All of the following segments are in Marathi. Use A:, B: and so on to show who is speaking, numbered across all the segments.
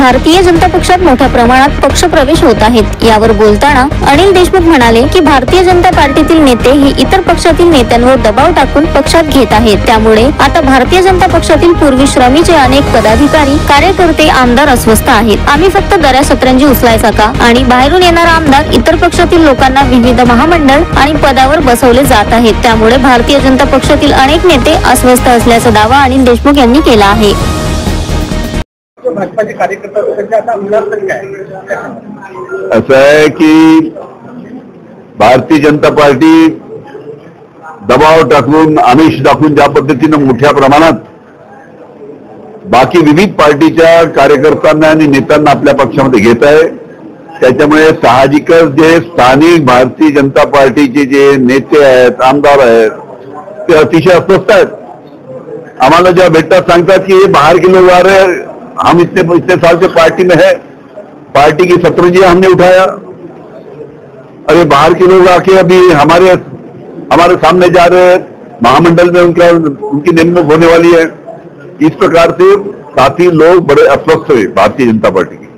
A: भारतीय जनता पक्षात मोठ्या प्रमाणात पक्षप्रवेश होत आहेत। यावर बोलताना अनिल देशमुख म्हणाले की भारतीय जनता पार्टीतील नेते हे इतर पक्षातील नेत्यांवर दबाव टाकून पक्षात घेत आहेत। त्यामुळे आता भारतीय जनता पक्षातील पूर्वी श्रमीचे अनेक पदाधिकारी, कार्यकर्ते, आमदार अस्वस्थ आहेत। आम्ही फक्त दऱ्या सतरंजी उचलायचा का आणि बाहेरून येणारा आमदार इतर पक्षातील लोकांना विविध महामंडळ आणि पदावर बसवले जात आहेत। त्यामुळे भारतीय जनता पक्षातील अनेक नेते अस्वस्थ असल्याचा दावा अनिल देशमुख यांनी केला आहे।
B: भाजपाचे कार्यकर्ते
C: असं आहे की भारतीय जनता पार्टी दबाव टाकून, आमिष दाखवून ज्या पद्धतीनं मोठ्या प्रमाणात बाकी विविध पार्टीच्या कार्यकर्त्यांना आणि नेत्यांना आपल्या पक्षामध्ये घेत आहे, त्याच्यामुळे साहजिकच जे स्थानिक भारतीय जनता पार्टीचे जे नेते आहेत, आमदार आहेत, ते अतिशय अस्वस्थ आहेत। आम्हाला जेव्हा भेटतात सांगतात की ये बाहर के लोग आ रहे हैं, हम इतने साल से पार्टी में है, पार्टी की सतरंजी हमने उठाया, अरे बाहर के लोग आके अभी हमारे सामने जा रहे हैं, महामंडल में उनकी नेमणूक होने वाली है। इस प्रकार से काफी लोग बड़े अस्वस्थ हुए भारतीय जनता पार्टी की।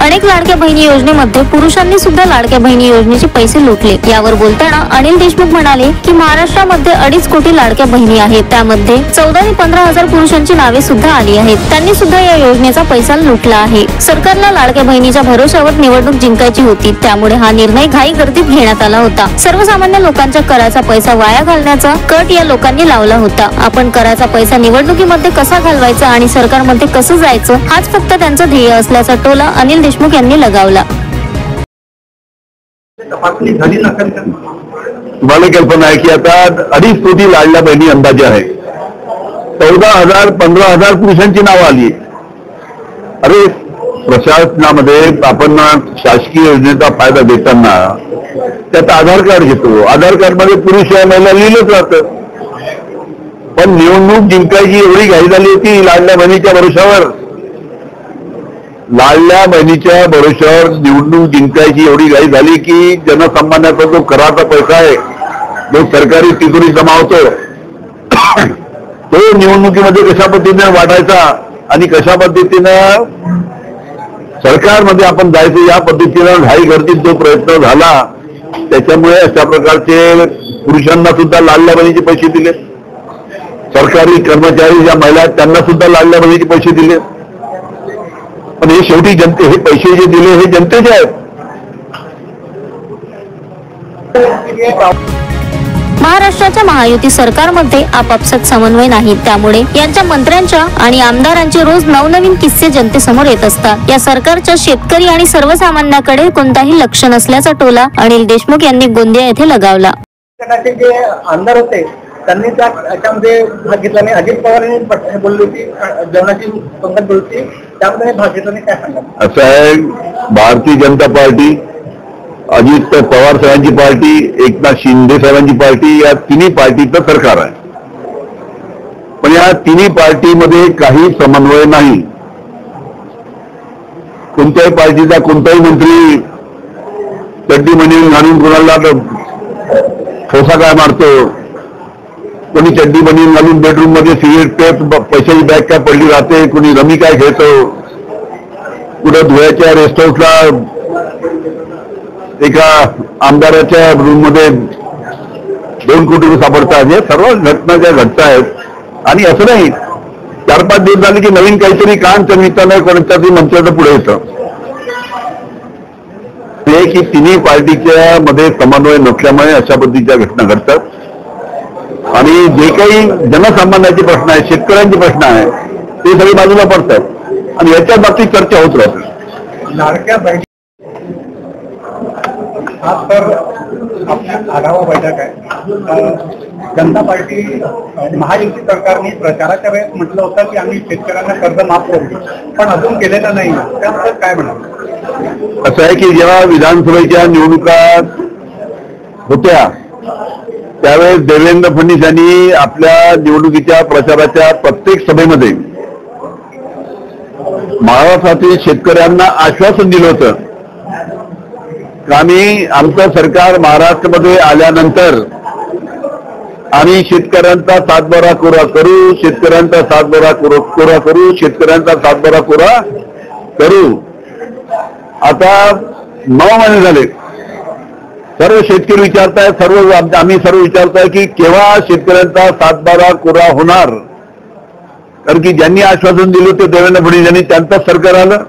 A: अनेक लाडक्या बहिणी योजनेमध्ये पुरुषांनी सुद्धा लाडक्या बहिणी योजनेचे पैसे लुटले। यावर बोलताना अनिल देशमुख म्हणाले की महाराष्ट्रामध्ये 2.5 कोटी लाडक्या बहिणी आहेत, त्यामध्ये 14 ते 15 हजार पुरुषांची नावे सुद्धा आली आहेत। त्यांनी सुद्धा या योजनेचा पैसा लुटला आहे। सरकारला लाडक्या बहिणीच्या भरोश्यावर निवडणूक जिंकायची होती, त्यामुळे हा निर्णय घाई गर्दीत घेण्यात आला होता। सर्वसामान्य लोकांच्या कराचा पैसा वाया घालण्याचा कट या लोकांनी लावला होता। आपण कराचा पैसा निवडणुकीमध्ये कसा घालवायचा आणि सरकारमध्ये कसं जायचं, हाच फक्त त्यांचं ध्येय असल्याचा टोला अनिल देशमुख यांनी लगावला।
C: तुम्हाला कल्पना आहे की आता 2.5 कोटी लाडल्या बहिणी अंदाजे आहे, 14,000 15,000 पुरुषांची नावं आली। अरे प्रशासनामध्ये आपण शासकीय योजनेचा फायदा देताना त्यात आधार कार्ड घेतो, आधार कार्ड मध्ये पुरुष या महिला लिहिलंच राहतं, पण निवडणूक जिंकायची एवढी घाई झाली होती लाडल्या बहिणीच्या भरोशावर, लाडल्या बहिणीच्या भरोश्यावर निवडणूक जिंकायची एवढी घाई झाली की जनसामान्याचा जो कराचा पैसा आहे, जो सरकारी तिजोरी जमा होतो, तो निवडणुकीमध्ये कशा पद्धतीने वाटायचा आणि कशा पद्धतीनं सरकारमध्ये आपण जायचं, या पद्धतीनं घाई गर्दीत जो प्रयत्न झाला, त्याच्यामुळे अशा प्रकारचे पुरुषांना सुद्धा लाडल्या बहिणीचे पैसे दिले, सरकारी कर्मचारी ज्या महिला आहेत त्यांना सुद्धा लाडल्या बहिणीचे पैसे दिले। पण हे शेवटी जनते, हे पैसे जे दिले हे जनतेचे आहेत।
A: महाराष्ट्राच्या महायुती सरकारमध्ये आपापसात समन्वय नाही, त्यामुळे यांच्या मंत्र्यांच्या आणि आमदारांचे रोज नवनवीन किस्से जनतेसमोर येत असतात। या सरकारच्या शेतकरी आणि सर्वसामान्यांकडे कोणताही लक्ष नसल्याचा टोला अनिल देशमुख यांनी गोंदिया येथे लगावला।
B: जे आमदार होते त्यांनी त्याच्यामध्ये भाग घेतला नाही। अजित पवारांनी बोलली होती, जेवणाची पंगत बोलली होती, त्यामध्ये भाग घेतला नाही, काय सांगा?
C: असं आहे, भारतीय जनता पार्टी, अजित पवार साहेबांची पार्टी, एकनाथ शिंदे साहेबांची पार्टी, या तिन्ही पार्टीचं सरकार आहे, पण या तिन्ही पार्टीमध्ये काही समन्वय नाही। कोणत्याही पार्टीचा कोणताही मंत्री चड्डी बनियन घालून कोणाला ठोसा काय मारतो, कोणी चड्डी बनियन घालून बेडरूम मध्ये सिगरेट पेट पैशाची बॅग काय पडली राहते, कोणी रमी काय खेळतो, कुठं धुळ्याच्या रेस्ट हाऊसला एका आमदाराच्या रूम मध्ये 2 कोटी रुपये सापडतात। हे सर्व घटना ज्या घडत आहेत, आणि असं नाही 4-5 दिवस झाले की नवीन काहीतरी काम निमित्तानं कोणत्यातरी मंत्र्याचं पुढे येतं, हे की तिन्ही पार्टीच्या मध्ये समन्वय नसल्यामुळे अशा पद्धतीच्या घटना घडतात। आणि जे काही जनसामान्याचे प्रश्न आहेत, शेतकऱ्यांचे प्रश्न आहेत, ते सगळे बाजूला पडतात आणि याच्या बाबतीत चर्चा होत राहते।
B: लाडक्या बहिणी हा तर आपल्या आढावा बैठक आहे। जनता पार्टी महायुती सरकारने प्रचाराच्या वेळेस म्हटलं होतं की आम्ही शेतकऱ्यांना कर्ज माफ करू, पण अजून केलेलं नाही, त्याबद्दल काय म्हणाल?
C: असं आहे की जेव्हा विधानसभेच्या निवडणुका होत्या त्यावेळेस देवेंद्र फडणवीस यांनी आपल्या निवडणुकीच्या प्रचाराच्या प्रत्येक सभेमध्ये महाराष्ट्रातील शेतकऱ्यांना आश्वासन दिलं होतं की आम्ही आमचं सरकार महाराष्ट्रामध्ये आल्यानंतर आम्ही शेतकऱ्यांचा सातबारा कोरा करू, शेतकऱ्यांचा सातबारा कोरा करू, शेतकऱ्यांचा सातबारा कोरा करू. आता 9 महिने झाले. सर्व शेतकरी विचारतायत, आम्ही सर्व विचारताय की केव्हा शेतकऱ्यांचा सातबारा कोरा होणार. कारण की ज्यांनी आश्वासन दिलं ते देवेंद्र फडणवीस यांनी त्यांचंच सरकार आलं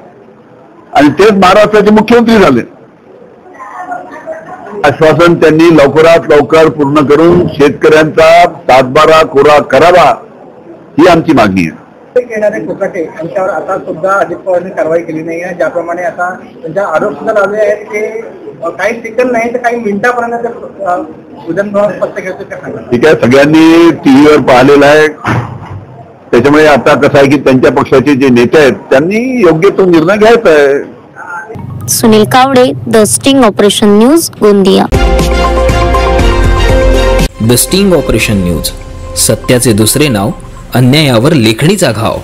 C: आणि तेच महाराष्ट्राचे मुख्यमंत्री झाले. आश्वासन त्यांनी लवकरात लवकर पूर्ण करून शेतकऱ्यांचा सातबारा कोरा करावा ही आमची मागणी आहे.
B: येणारे कोकाटे यांच्यावर आता सुद्धा अजित पवारांनी कारवाई केली नाही आहे. ज्याप्रमाणे आता त्यांच्या आरोप सुद्धा लावले आहेत की काही सेकंद नाही तर काही मिनिटापर्यंत विधानभवन स्पष्ट घेतो ते सांगा.
C: ठीक आहे, सगळ्यांनी टीव्हीवर पाहिलेलं आहे. त्याच्यामुळे आता कसं आहे की त्यांच्या पक्षाचे जे नेते आहेत त्यांनी योग्य तो निर्णय घ्यायचा आहे.
A: Sunil Kawade, the sting operation news, Gondia.
D: The sting operation news, सत्याचे दुसरे नाव, अन्यायावर लेखणीचा घाव.